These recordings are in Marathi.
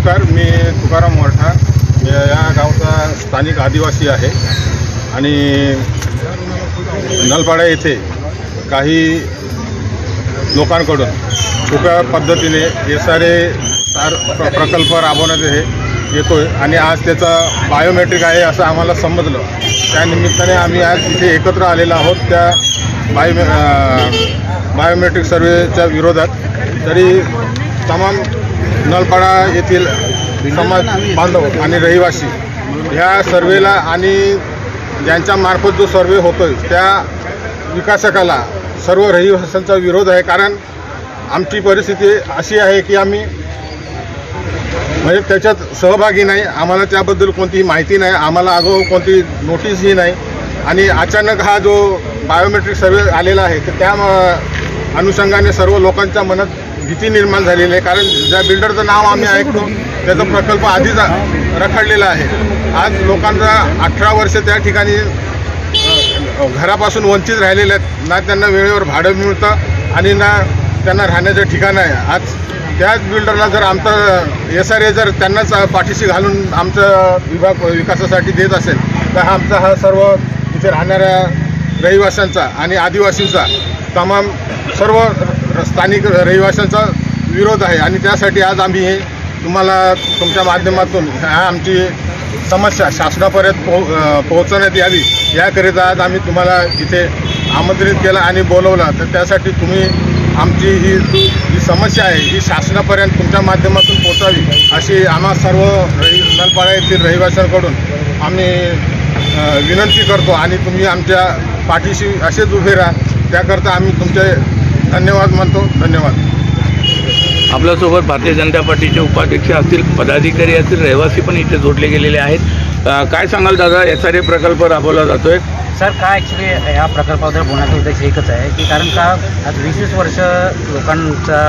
नमस्कार, मी तुकाराम मोरठा या गावचा स्थानिक आदिवासी आहे आणि नलपाडा येथे काही लोकांकडून सोप्या पद्धतीने SRA प्रकल्प राबवण्यात येतोय आणि आज त्याचा बायोमेट्रिक आहे असं आम्हाला समजलं। त्या निमित्ताने आम्ही आज इथे एकत्र आलेलो आहोत त्या बायोमेट्रिक सर्वेच्या विरोधात। तरी तमाम नलपाडा येथील समाज बांधव आणि रहिवासी ह्या सर्वेला आणि ज्यांच्यामार्फत जो सर्वे होतोय त्या विकासकाला सर्व रहिवाशांचा विरोध आहे। कारण आमची परिस्थिती अशी आहे की आम्ही म्हणजे त्याच्यात सहभागी नाही, आम्हाला त्याबद्दल कोणतीही माहिती नाही, आम्हाला अगोदर कोणती नोटीसही नाही आणि अचानक हा जो बायोमेट्रिक सर्वे आलेला आहे तर त्या अनुषंगाने सर्व लोकांच्या मनात भीती निर्माण झालेली आहे। कारण ज्या बिल्डरचं नाव आम्ही ऐकतो त्याचा प्रकल्प आधीच रखडलेला आहे। आज लोकांचा 18 वर्ष त्या ठिकाणी घरापासून वंचित राहिलेले आहेत, ना त्यांना वेळेवर भाडं मिळतं आणि ना त्यांना राहण्याचं ठिकाण आहे। आज त्याच बिल्डरला जर आमचा SRA जर त्यांनाच पाठीशी घालून आमचा विभाग विकासासाठी देत असेल तर हा सर्व इथे राहणाऱ्या रहिवाशांचा आणि आदिवासींचा तमाम सर्व स्थानिक रहिवाशांचा विरोध आहे आणि त्यासाठी आज आम्ही हे तुम्हाला तुमच्या माध्यमातून आमची समस्या शासनापर्यंत पोहोचवण्यात यावी याकरिता आज आम्ही तुम्हाला इथे आमंत्रित केलं आणि बोलवलं। तर त्यासाठी तुम्ही आमची ही समस्या आहे ही शासनापर्यंत तुमच्या माध्यमातून पोहोचावी अशी आम्हा सर्व नलपाडा येथील रहिवाशांकडून आम्ही विनंती करतो आणि तुम्ही आमच्या पाठीशी असेच उभे राहा त्याकरता आम्ही तुमचे धन्यवाद मानतो। धन्यवाद। आपल्यासोबत भारतीय जनता पार्टीचे उपाध्यक्ष असतील, पदाधिकारी असतील, रहिवासी पण इथे जोडले गेलेले आहेत। काय सांगाल दादा, SRA प्रकल्प राबवला जातोय? सर काय ॲक्च्युली या प्रकल्पाबद्दल बोलण्याचा उद्देश एकच आहे की कारण का आज 20 वर्ष लोकांचा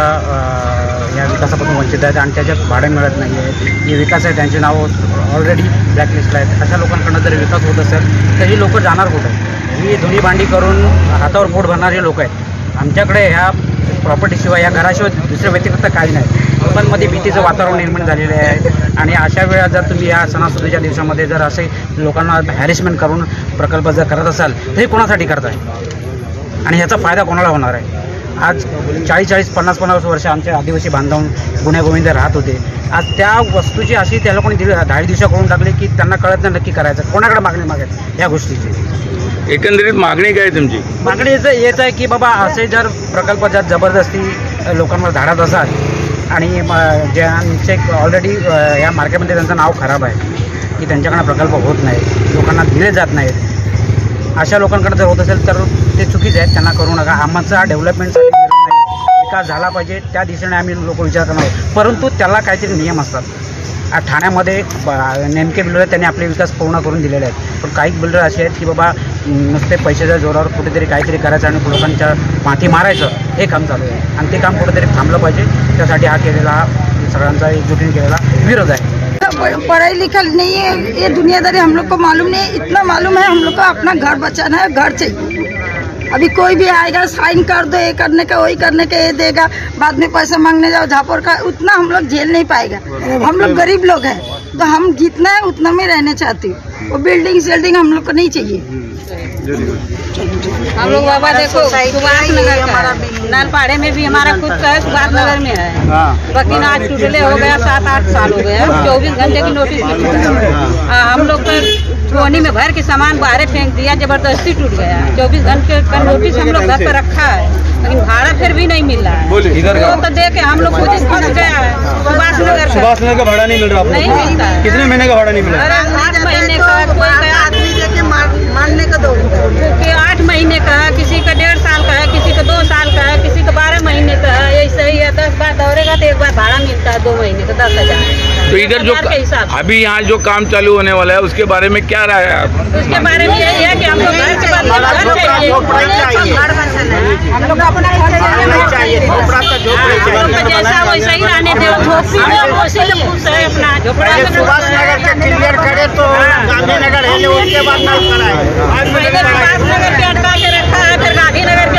या विकासापासून वंचित आहेत आणि त्याच्यात भाडं मिळत नाही आहे। जे विकास आहे त्यांचे नाव ऑलरेडी ब्लॅकलिस्टला आहेत। अशा लोकांकडनं जर विकास होत असेल तर ही लोकं जाणार कुठं? ही धुणी भांडी करून हातावर पोट भरणारे लोक आहेत। आमच्याकडे ह्या प्रॉपर्टीशिवाय या घराशिवाय दुसऱ्या व्यतिरिक्त काही नाही। लोकांमध्ये भीतीचं वातावरण निर्माण झालेलं आहे आणि अशा वेळा जर तुम्ही या सणासुदीच्या दिवसामध्ये जर असे लोकांना हॅरेसमेंट करून प्रकल्प जर करत असाल तर हे कोणासाठी करताय आणि ह्याचा फायदा कोणाला होणार आहे? आज 40-40, 50-50 वर्ष आमचे आदिवासी बांधव गुण्यागोविंद राहत होते। आज त्या वस्तूची अशी त्या लोकांनी धाडी दिशा करून टाकली की त्यांना कळत नाही नक्की करायचं कोणाकडे मागणी मागायचं या गोष्टीची। एकंदरीत मागणी काय तुमची? मागणी हेच आहे की बाबा असे जर प्रकल्प जर जबरदस्ती लोकांवर धाडत असाल आणि ज्यांचे ऑलरेडी या मार्केटमध्ये त्यांचं नाव खराब आहे की त्यांच्याकडनं प्रकल्प होत नाही, लोकांना दिले जात नाहीत, अशा लोकांकडे जर होत असेल तर ते चुकीचे आहेत, त्यांना करू नका। आमचा डेव्हलपमेंटसाठी विरोध नाही, विकास झाला पाहिजे त्या दिशेने आम्ही लोक विचार करणार आहोत, परंतु त्याला काहीतरी नियम असतात। ठाण्यामध्ये नेमके बिल्डर त्यांनी आपले विकास पूर्ण करून दिलेले आहेत, पण काही बिल्डर असे आहेत की बाबा नुसते पैशाच्या जोरावर कुठेतरी काहीतरी करायचं आणि लोकांच्या माथी मारायचं हे काम चालू आहे आणि ते काम कुठेतरी थांबलं पाहिजे। त्यासाठी हा सगळ्यांचा एकजुटीने केलेला विरोध आहे। पढ़ाई लिखल नहीं है, ये दुनियादारी हम लोग को मालूम नहीं है। इतना मालूम है हम लोग को अपना घर बचाना है, घर चाहिए। अभी कोई भी आएगा साइन कर दो, ये करने का वही करने का, ये देगा, बाद में पैसा मांगने जाओ झापोर का, उतना हम लोग झेल नहीं पाएगा। हम लोग गरीब लोग हैं तो हम जितना है उतना में रहना चाहती हूँ। वो बिल्डिंग हम लोग को नहीं चाहिए। हम लोग बाबा देखो सुभाष नगर का नलपाड़े में भी हमारा खुद का है, सुभाष नगर में है, बाकी आज टूटले हो गया 7-8 साल हो गए, 24 घंटे की नोटिस भी टूटा। हम लोग तो कोनी में भर के सामान बाहर फेंक दिया, जबरदस्ती टूट गया। 24 घंटे का नोटिस हम लोग घर पर रखा है लेकिन भाड़ा फिर भी नहीं मिल रहा है। इधर तो देख के हम लोग खुद फंस गया है। सुभाष नगर का भाड़ा नहीं मिल रहा आपको? नहीं मिलता है। कितने महीने का भाड़ा नहीं मिला? 8 महीने का, कोई आदमी देके मारने का 8 महीने का है, किसी का 1.5 साल का है, किसी का 2 साल का है, किसी का 12 महीने का है। ऐसे ही है, 10 बार दौड़ेगा तो एक बार भाड़ा मिलता है 2 महीने का 10,000। तो इधर जो अभी यहाँ जो काम चालू होने वाला है उसके बारे में क्या राय है आप? उसके बारे में यही है कि हम लोग घर के बाद घर चाहिए, हम लोग अपना घर चाहिए, जैसा वैसा ही रहने दे, अपना झोपड़ा सुभाष नगर के क्लियर करे तो गांधीनगर है, उसके बाद नल कराए। सुभाष नगर के अटका के रखा है, फिर गांधीनगर के